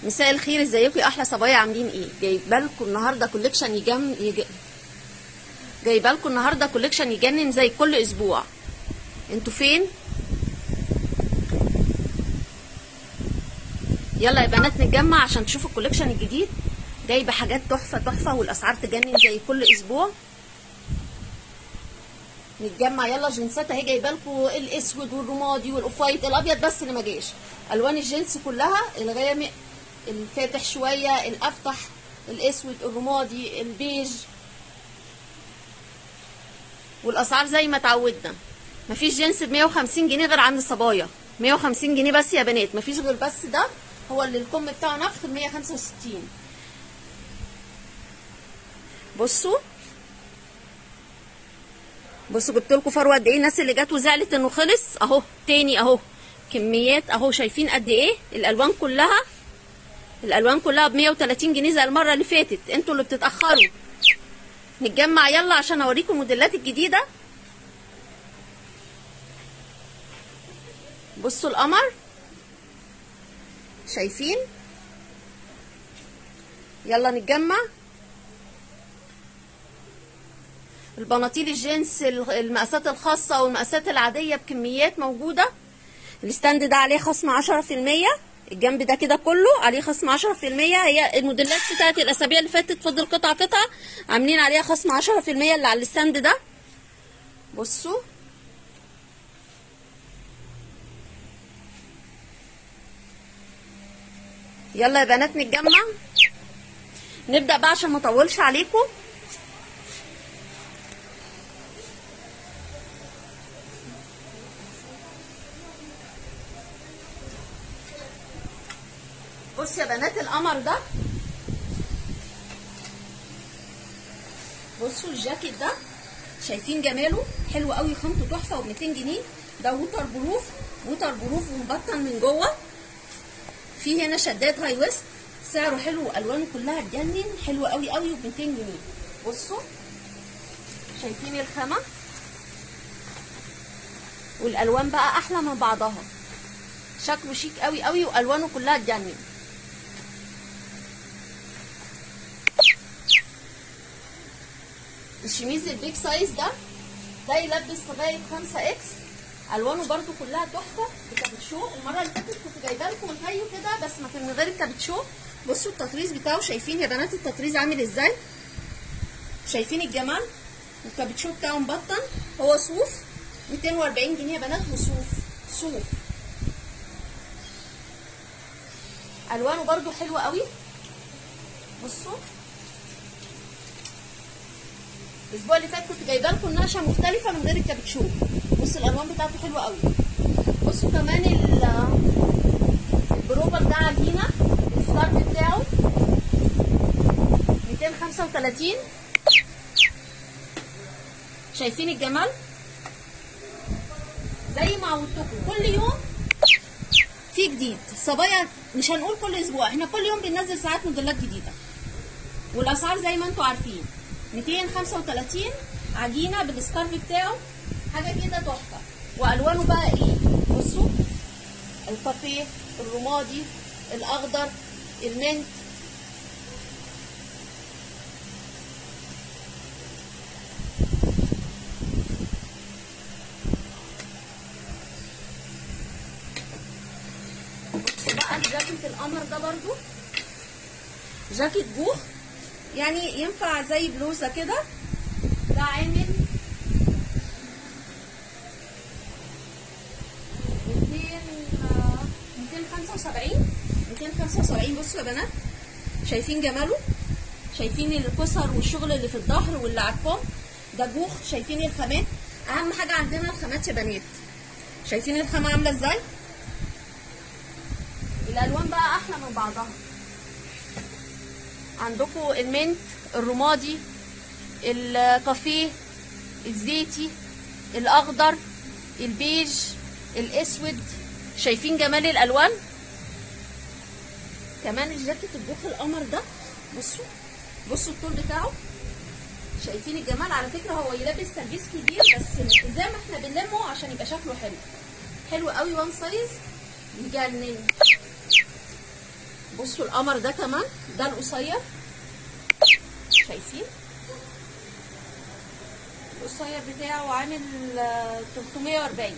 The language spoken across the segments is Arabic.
مساء الخير، ازيكم يا احلى صبايا؟ عاملين ايه؟ جايبه لكم النهارده كوليكشن جايبه لكم النهارده كوليكشن يجنن زي كل اسبوع. انتوا فين؟ يلا يا بنات نتجمع عشان تشوفوا الكوليكشن الجديد. جايبه حاجات تحفه تحفه والاسعار تجنن زي كل اسبوع. نتجمع يلا. جنسات اهي جايبه لكم الاسود والرمادي والاوف وايت، الابيض بس اللي ما جاش. الوان الجنس كلها، الغامق، الفاتح شويه، الافتح، الاسود، الرمادي، البيج. والاسعار زي ما اتعودنا، مفيش جنس ب 150 جنيه غير عند الصبايا. 150 جنيه بس يا بنات، مفيش غير بس ده هو اللي الكم بتاعه نفخ ب 165. بصوا جبت لكم فروه قد ايه. الناس اللي جت وزعلت انه خلص اهو تاني اهو، كميات اهو. شايفين قد ايه الالوان كلها ب 130 جنيه زي المره اللي فاتت. انتوا اللي بتتاخروا. نتجمع يلا عشان اوريكم الموديلات الجديده. بصوا القمر، شايفين؟ يلا نتجمع. البناطيل الجينز، المقاسات الخاصه والمقاسات العاديه بكميات موجوده. الستاند ده عليه خصم 10%. الجنب ده كده كله عليه خصم 10%. هي الموديلات بتاعت الاسابيع اللي فاتت فضل قطعه عاملين عليها خصم 10% اللي على الستاند ده. بصوا يلا يا بنات نتجمع. نبدأ بقى عشان ما اطولش عليكم. بص يا بنات القمر ده، بصوا الجاكيت ده، شايفين جماله؟ حلو قوي، خامته تحفه ب 200 جنيه. ده ووتر بروف ومبطن من جوه. في هنا شداد هاي ويست، سعره حلو والوانه كلها تجنن، حلو قوي قوي وب 200 جنيه. بصوا شايفين الخامه والالوان بقى احلى من بعضها. شكله شيك قوي قوي والوانه كلها تجنن. الشميز البيج سايز ده يلبس لغايه 5 اكس. الوانه برده كلها تحفه بكابتشو. المره اللي فاتت كنت جايبه لكم الهايو كده بس ما كان من غير الكابتشو. بصوا التطريز بتاعه، شايفين يا بنات التطريز عامل ازاي؟ شايفين الجمال؟ الكابتشو بتاعه مبطن، هو صوف. 240 جنيه يا بنات، وصوف. الوانه برده حلوه قوي. بصوا الاسبوع اللي فات كنت جايبه لكم نقشه مختلفه من غير الكابتشو. بصوا الالوان بتاعته حلوه قوي. بصوا كمان البروفر ده عجينه، السكارف بتاعه 235. شايفين الجمال؟ زي ما عودتكم كل يوم في جديد. صبايا مش هنقول كل اسبوع، احنا كل يوم بننزل ساعات موديلات جديده. والاسعار زي ما انتم عارفين 235 عجينه بالسكارف بتاعه، حاجه كده تحفه. والوانه بقى ايه؟ بصوا الكافيه، الرمادي، الاخضر، المنت. بصوا بقى الجاكيت القمر ده برضو جاكيت بوخ، يعني ينفع زي بلوزه كده. ده عامل 275. بصوا يا بنات شايفين جماله؟ شايفين الكسر والشغل اللي في الظهر واللي على الكم ده بوخ. شايفين الخامات؟ اهم حاجه عندنا الخامات يا بنات. شايفين الخامه عامله ازاي؟ الالوان بقى احلى من بعضها. عندكم المنت، الرمادي، الكافيه، الزيتي، الاخضر، البيج، الاسود. شايفين جمال الالوان؟ كمان الجاكيت البوخ القمر ده، بصوا الطول بتاعه. شايفين الجمال؟ على فكره هو يلبس تلبيس كبير بس زي ما احنا بنلمه عشان يبقى شكله حلو قوي. وان سايز يجنن. بصوا القمر ده كمان، ده القصير، شايفين القصير بتاعه عامل 340،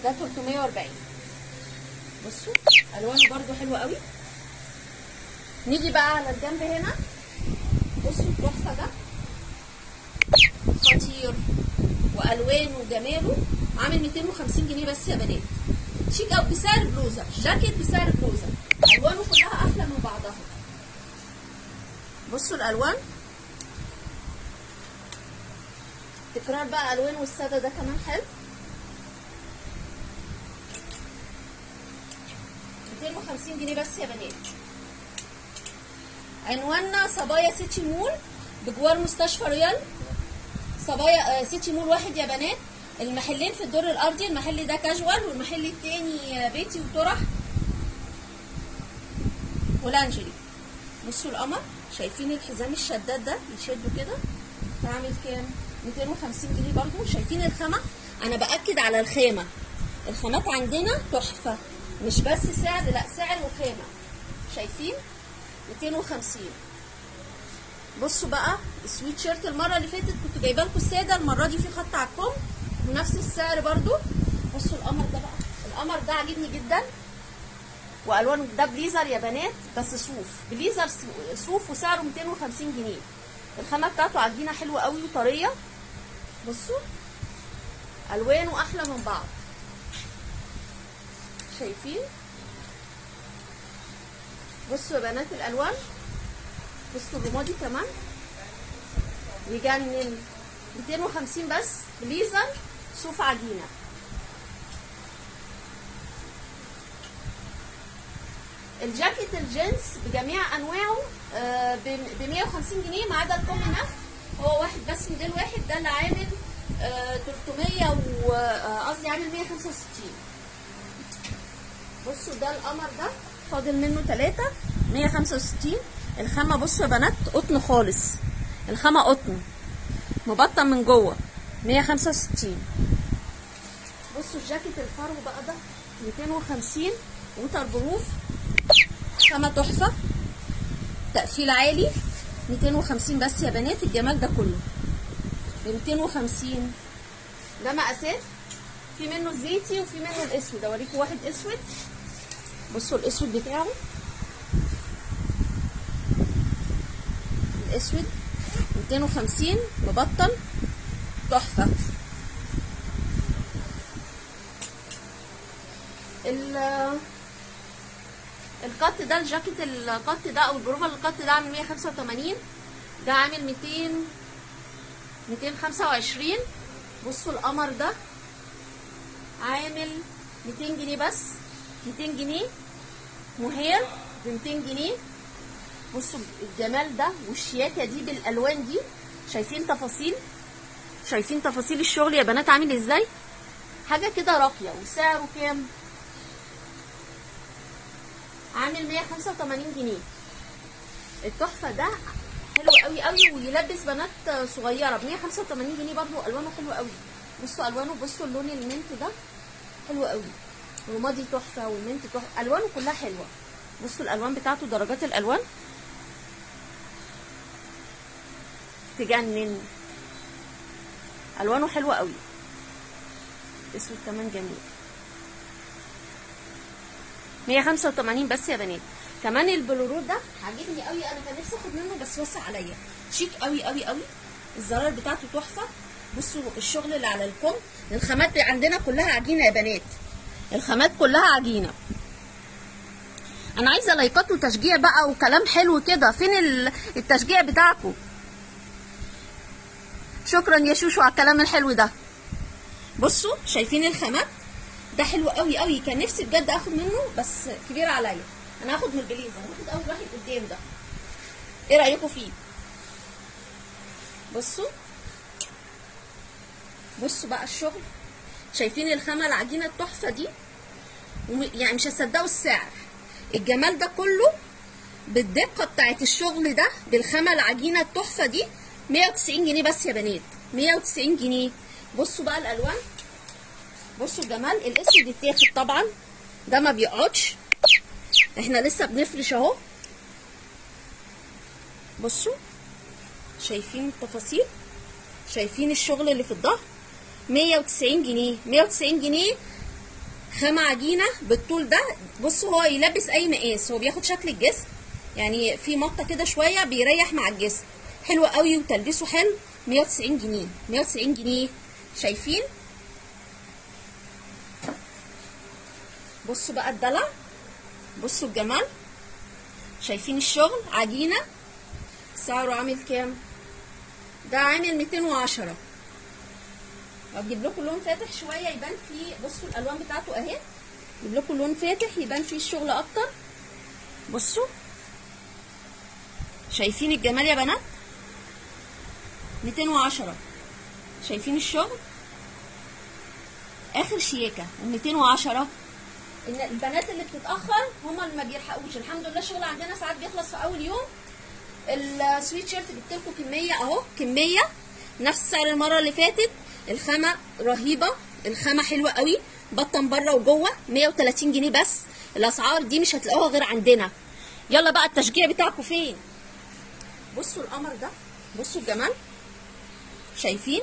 ده 340. بصوا الوانه برده حلوه قوي. نيجي بقى على الجنب هنا، بصوا التحفه ده خطير والوانه وجماله، عامل 250 جنيه بس يا بنات. شيك او بسعر بلوزه، جاكيت بسعر بلوزه، الوانه كلها احلى من بعضها. بصوا الالوان، تكرار بقى الوان والساده ده كمان حلو. 250 جنيه بس يا بنات. عنواننا صبايا سيتي مول بجوار مستشفى ريال. صبايا سيتي مول واحد يا بنات. المحلين في الدور الارضي، المحل ده كاجوال والمحل التاني بيتي وطرح ولانجري. بصوا القمر، شايفين الحزام الشداد ده يشدوا كده، عامل كام؟ 250 جنيه برضو. شايفين الخامه؟ انا باكد على الخامه، الخامات عندنا تحفه، مش بس سعر، لا سعر وخامه. شايفين 250. بصوا بقى السويت شيرت، المره اللي فاتت كنت جايبه لكم الساده، المره دي في خط على الكم بنفس السعر برضو. بصوا القمر ده بقى، القمر ده عاجبني جدا والوانه، ده بليزر يا بنات بس صوف، بليزر صوف وسعره 250 جنيه. الخامه بتاعته عجينه حلوه قوي وطريه. بصوا الوانه احلى من بعض، شايفين؟ بصوا يا بنات الالوان، بصوا الرمادي كمان يجنن، 250 بس، بليزر صوف عجينه. الجاكيت الجينز بجميع انواعه ب 150 جنيه ما عدا الكم نف، هو واحد بس، موديل واحد، ده اللي عامل 300 قصدي عامل 165. بصوا ده القمر ده فاضل منه 3 165. الخامه بصوا يا بنات قطن خالص، الخامه قطن مبطن من جوه 165. بصوا الجاكيت الفرو بقى ده 250 ووتر بروف، خامه تحفه، تقفيل عالي، 250 بس يا بنات. الجمال ده كله ب 250. ده مقاسات، في منه الزيتي وفي منه الاسود، اوريكم واحد اسود. بصوا الاسود بتاعه، الاسود 250 مبطن تحفه. القط ده، الجاكيت القط ده او البروفه القط ده عامل 185، ده عامل 225. بصوا القمر ده عامل 200 جنيه بس، 200 جنيه مهير ب 200 جنيه. بصوا الجمال ده والشياكه دي بالالوان دي، شايفين تفاصيل، شايفين تفاصيل الشغل يا بنات عامل ازاي، حاجه كده راقيه. وسعره كام؟ عامل 185 جنيه. التحفه ده حلو قوي قوي ويلبس بنات صغيره ب 185 جنيه برضو. الوانه حلوه قوي، بصوا الوانه، بصوا اللون المنت ده حلو قوي، رمادي تحفه والمنت تحفه، الوانه كلها حلوه. بصوا الالوان بتاعته، درجات الالوان تجنن، الوانه حلوه قوي. اسود كمان جميل، 185 بس يا بنات. كمان البلورو ده عاجبني قوي، انا كان نفسي اخد منه بس وسع عليا، شيك قوي قوي قوي، الزرار بتاعته تحفه. بصوا الشغل اللي على الكم، الخامات عندنا كلها عجينه يا بنات، الخامات كلها عجينه. انا عايزه لايكات وتشجيع بقى وكلام حلو كده، فين التشجيع بتاعكم؟ شكرا يا شوشو على الكلام الحلو ده. بصوا شايفين الخامات ده حلو قوي قوي، كان نفسي بجد اخد منه بس كبير عليا. انا هاخد من البليزر، هاخد اول واحد قدام ده، ايه رايكم فيه؟ بصوا بصوا بقى الشغل، شايفين الخامه العجينه التحفه دي، يعني مش هتصدقوا السعر. الجمال ده كله بالدقه بتاعت الشغل ده بالخامه العجينه التحفه دي 190 جنيه بس يا بنات، 190 جنيه. بصوا بقى الالوان، بصوا الجمال، الاسود التاخد طبعا ده ما بيقعدش، احنا لسه بنفرش اهو. بصوا شايفين التفاصيل، شايفين الشغل اللي في الظهر. 190 جنيه، 190 جنيه خامة عجينة بالطول ده. بصوا هو يلبس اي مقاس، هو بياخد شكل الجسم يعني، في مطة كده شوية بيريح مع الجسم، حلو قوي وتلبسه حلو. 190 جنيه، 190 جنيه. شايفين؟ بصوا بقى الدلع، بصوا الجمال، شايفين الشغل عجينة. سعره عامل كام؟ ده عامل 210. هجيب لكم لون فاتح شويه يبان فيه، بصوا الالوان بتاعته اهي، اجيب لكم لون فاتح يبان فيه الشغل اكتر. بصوا شايفين الجمال يا بنات؟ 210. شايفين الشغل اخر شياكه. 210. البنات اللي بتتاخر هم اللي ما بيلحقوش. الحمد لله الشغل عندنا ساعات بيخلص في اول يوم. السويت شيرت جبت لكم كميه اهو، كميه نفس سعر المره اللي فاتت. الخامه رهيبه، الخامه حلوه قوي، بطن بره وجوه. 130 جنيه بس. الاسعار دي مش هتلاقوها غير عندنا. يلا بقى التشجيع بتاعكم فين؟ بصوا القمر ده، بصوا الجمال، شايفين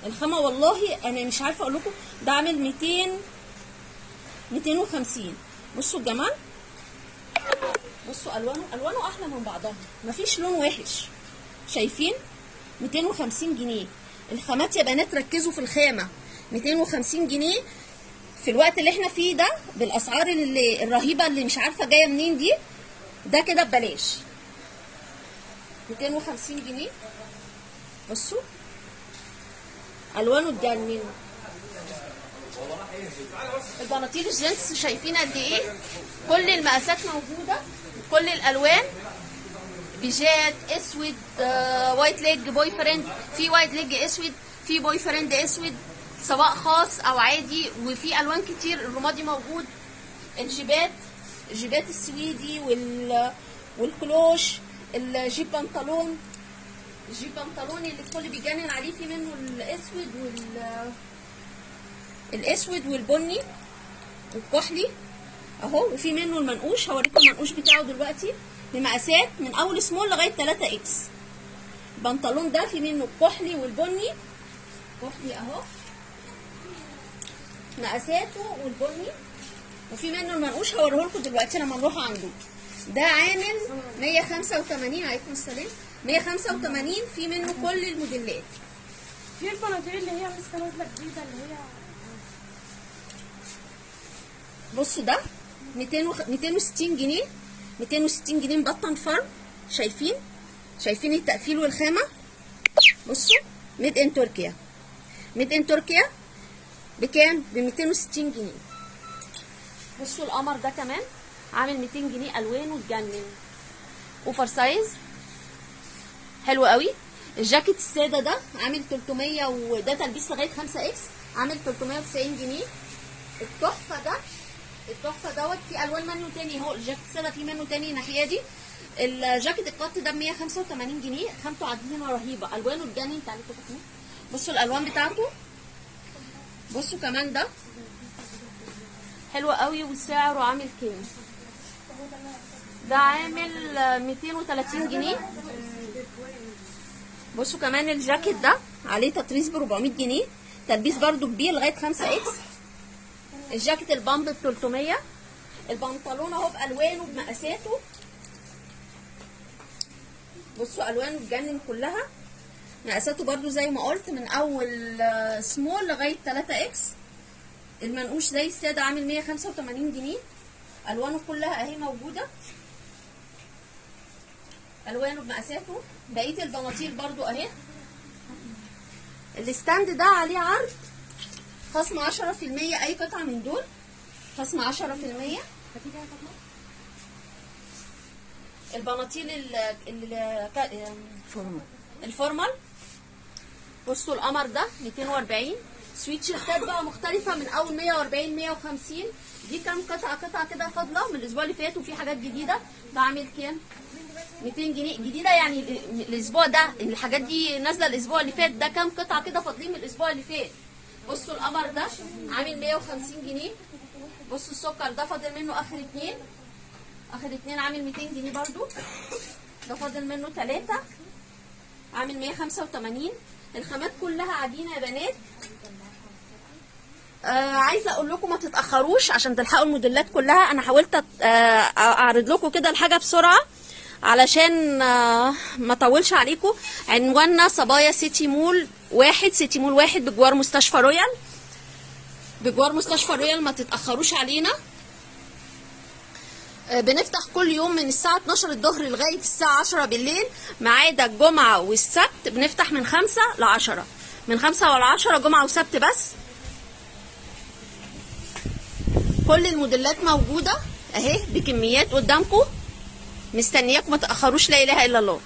الخامه؟ والله انا مش عارفه اقول لكم ده عامل 250. بصوا الجمال، بصوا الوانه احلى من بعضها، مفيش لون وحش. شايفين؟ 250 جنيه. الخامات يا بنات ركزوا في الخامه. 250 جنيه في الوقت اللي احنا فيه ده، بالاسعار اللي الرهيبه اللي مش عارفه جايه منين دي، ده كده ببلاش. 250 جنيه. بصوا الوانه تجنن. البناطيل الجينز شايفين قد ايه؟ كل المقاسات موجوده، كل الالوان، بيجات اسود، وايت ليج بوي فريند، في وايت ليج اسود، في بوي فريند اسود سواء خاص او عادي، وفي الوان كتير. الرمادي موجود. الجيبات السويدي والكلوش، الجيب بنطلون، الجيب بنطلون اللي الكل بيجنن عليه، في منه الاسود والبني والكحلي اهو، وفي منه المنقوش. هوريكم المنقوش بتاعه دلوقتي بمقاسات من اول سمول لغايه 3 اكس. البنطلون ده في منه الكحلي والبني، كحلي اهو مقاساته والبني، وفي منه المنقوش هوريه لكم دلوقتي لما نروح عنده. ده عامل 185. عليكم السلام. 185. في منه كل الموديلات. في البناطيل اللي هي لسه نازله جديده اللي هي بصوا ده 260 جنيه. 260 جنيه مبطن فرن. شايفين التقفيل والخامه؟ بصوا ميد ان تركيا. ميد ان تركيا بكام؟ ب 260 جنيه. بصوا القمر ده كمان عامل 200 جنيه. الوانه تجنن، اوفر سايز، حلو قوي. الجاكيت الساده ده عامل 300 وده تلبيس لغايه 5 اكس، عامل 390 جنيه. التحفه دوت في الوان منه تاني اهو. الجاكيت الساده في منه تاني الناحيه دي. الجاكيت القط ده ب 185 جنيه. خامته عجينه رهيبه، الوانه تجنن. تعالوا كده بصوا الالوان بتاعته. بصوا كمان ده حلو قوي وسعره عامل كام؟ ده عامل 230 جنيه. بصوا كمان الجاكيت ده عليه تطريز ب 400 جنيه، تلبيس برده كبير لغايه 5 اكس. الجاكيت البامب ب 300. البنطلون اهو بالوانه بمقاساته. بصوا الوانه تجنن كلها. مقاساته برده زي ما قلت من اول سمول لغايه 3 اكس. المنقوش زي الساده عامل 185 جنيه. الوانه كلها اهي موجوده، الوانه بمقاساته. بقيه البناطيل برده اهي. الستاند ده عليه عرض خصم 10%. اي قطعه من دول خصم 10%. البناطيل الفورمال. بصوا القمر ده 240. سويت شيرتات بقى مختلفه من اول 140 150. دي كام قطعه كده فاضله من الاسبوع اللي فات، وفي حاجات جديده. ده عامل كام؟ 200 جنيه جديده يعني الاسبوع ده. الحاجات دي نازله الاسبوع اللي فات. ده كام قطعه كده فاضلين من الاسبوع اللي فات. بصوا القمر ده عامل 150 جنيه. بصوا السكر ده فاضل منه اخر اتنين، اخر اتنين عامل 200 جنيه برضو. ده فاضل منه 3 عامل 185. الخامات كلها عجينه يا بنات. عايزه اقول لكم ما تتاخروش عشان تلحقوا الموديلات كلها. انا حاولت اعرض لكم كده الحاجه بسرعه علشان ما اطولش عليكم. عنواننا صبايا سيتي مول 1، سيتي مول 1 بجوار مستشفى رويال، بجوار مستشفى رويال. ما تتاخروش علينا. بنفتح كل يوم من الساعه 12 الظهر لغايه الساعه 10 بالليل، ما عدا الجمعه والسبت بنفتح من 5 ل 10، من 5 ل 10 جمعه وسبت بس. كل الموديلات موجوده اهي بكميات قدامكم، مستنياكم ما تاخروش. لا اله الا الله.